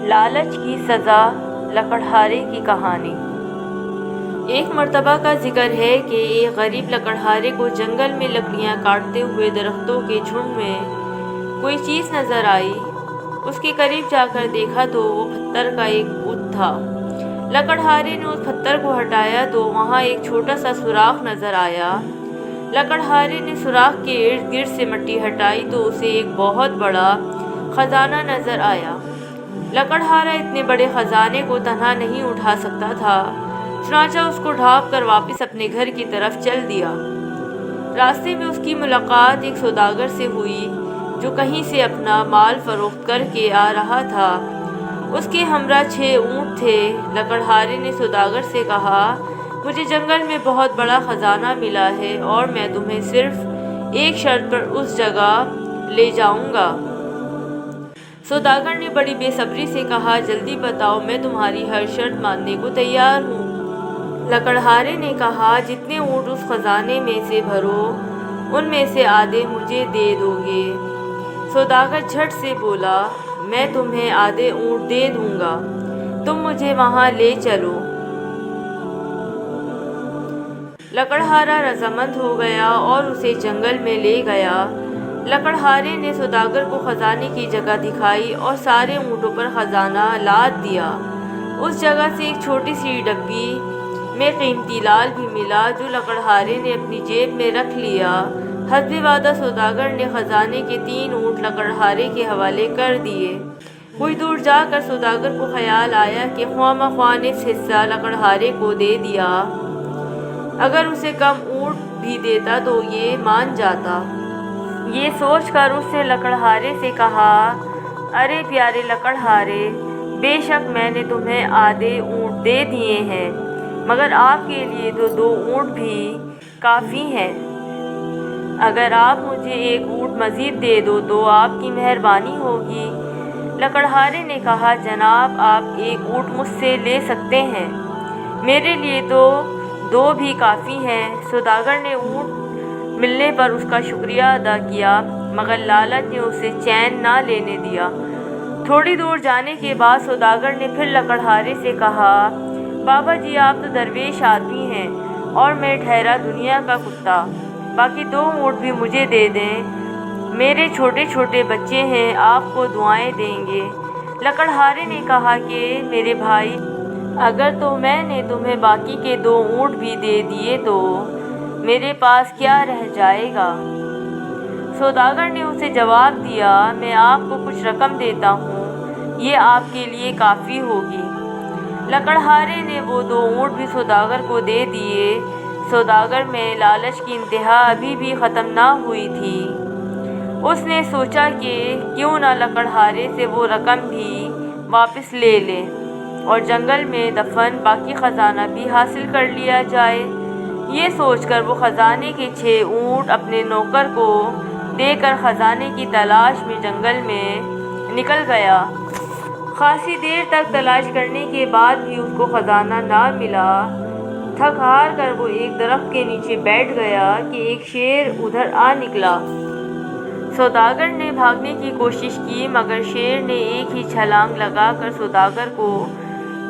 لالچ کی سزا، لکڑہارے کی کہانی۔ ایک مرتبہ کا ذکر ہے کہ ایک غریب لکڑہارے کو جنگل میں لکڑیاں کاٹتے ہوئے درختوں کے جھنڈ میں کوئی چیز نظر آئی۔ اس کے قریب جا کر دیکھا تو وہ پتھر کا ایک بت تھا۔ لکڑہارے نے اس پتھر کو ہٹایا تو وہاں ایک چھوٹا سا سوراخ نظر آیا۔ لکڑہارے نے سوراخ کے ارد گرد سے مٹی ہٹائی تو اسے ایک بہت بڑا خزانہ نظر آیا۔ لکڑہارا اتنے بڑے خزانے کو تنہا نہیں اٹھا سکتا تھا، چنانچہ اس کو ڈھانپ کر واپس اپنے گھر کی طرف چل دیا۔ راستے میں اس کی ملاقات ایک سوداگر سے ہوئی جو کہیں سے اپنا مال فروخت کر کے آ رہا تھا۔ اس کے ہمراہ 6 اونٹ تھے۔ لکڑہارے نے سوداگر سے کہا، مجھے جنگل میں بہت بڑا خزانہ ملا ہے اور میں تمہیں صرف ایک شرط پر اس جگہ لے جاؤں گا۔ سوداگر نے بڑی بے صبری سے کہا، جلدی بتاؤ، میں تمہاری ہر شرط ماننے کو تیار ہوں۔ لکڑہارے نے کہا، جتنے اونٹ اس خزانے میں سے بھرو ان میں سے آدھے مجھے دے دو گے۔ سوداگر جھٹ سے بولا، میں تمہیں آدھے اونٹ دے دوں گا، تم مجھے وہاں لے چلو۔ لکڑہارا رضامند ہو گیا اور اسے جنگل میں لے گیا۔ لکڑہارے نے سوداگر کو خزانے کی جگہ دکھائی اور سارے اونٹوں پر خزانہ لاد دیا۔ اس جگہ سے ایک چھوٹی سی ڈبی میں قیمتی لال بھی ملا جو لکڑہارے نے اپنی جیب میں رکھ لیا۔ حسب وعدہ سوداگر نے خزانے کے 3 اونٹ لکڑہارے کے حوالے کر دیے۔ کچھ دور جا کر سوداگر کو خیال آیا کہ خواہ مخواہ نصف حصہ لکڑہارے کو دے دیا، اگر اسے کم اونٹ بھی دیتا تو یہ مان جاتا۔ یہ سوچ کر اس نے لکڑہارے سے کہا، ارے پیارے لکڑہارے، بے شک میں نے تمہیں آدھے اونٹ دے دیے ہیں، مگر آپ کے لیے تو 2 اونٹ بھی کافی ہیں۔ اگر آپ مجھے 1 اونٹ مزید دے دو تو آپ کی مہربانی ہوگی۔ لکڑہارے نے کہا، جناب آپ 1 اونٹ مجھ سے لے سکتے ہیں، میرے لیے تو 2 بھی کافی ہیں۔ سوداگر نے اونٹ ملنے پر اس کا شکریہ ادا کیا، مگر لالچ نے اسے چین نہ لینے دیا۔ تھوڑی دور جانے کے بعد سوداگر نے پھر لکڑہارے سے کہا، بابا جی آپ تو درویش آدمی ہیں اور میں ٹھہرا دنیا کا کتا، باقی 2 اونٹ بھی مجھے دے دیں، میرے چھوٹے چھوٹے بچے ہیں، آپ کو دعائیں دیں گے۔ لکڑہارے نے کہا کہ میرے بھائی، اگر تو میں نے تمہیں باقی کے 2 اونٹ بھی دے دیے تو میرے پاس کیا رہ جائے گا؟ سوداگر نے اسے جواب دیا، میں آپ کو کچھ رقم دیتا ہوں، یہ آپ کے لیے کافی ہوگی۔ لکڑہارے نے وہ 2 اونٹ بھی سوداگر کو دے دیے۔ سوداگر میں لالچ کی انتہا ابھی بھی ختم نہ ہوئی تھی۔ اس نے سوچا کہ کیوں نہ لکڑہارے سے وہ رقم بھی واپس لے لے اور جنگل میں دفن باقی خزانہ بھی حاصل کر لیا جائے۔ یہ سوچ کر وہ خزانے کے 6 اونٹ اپنے نوکر کو دے کر خزانے کی تلاش میں جنگل میں نکل گیا۔ خاصی دیر تک تلاش کرنے کے بعد بھی اس کو خزانہ نہ ملا۔ تھک ہار کر وہ ایک درخت کے نیچے بیٹھ گیا کہ ایک شیر ادھر آ نکلا۔ سوداگر نے بھاگنے کی کوشش کی مگر شیر نے ایک ہی چھلانگ لگا کر سوداگر کو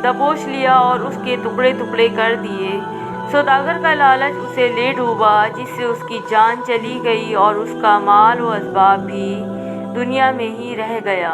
دبوچ لیا اور اس کے ٹکڑے ٹکڑے کر دیے۔ سوداگر کا لالچ اسے لے ڈوبا، جس سے اس کی جان چلی گئی اور اس کا مال و اسباب بھی دنیا میں ہی رہ گیا۔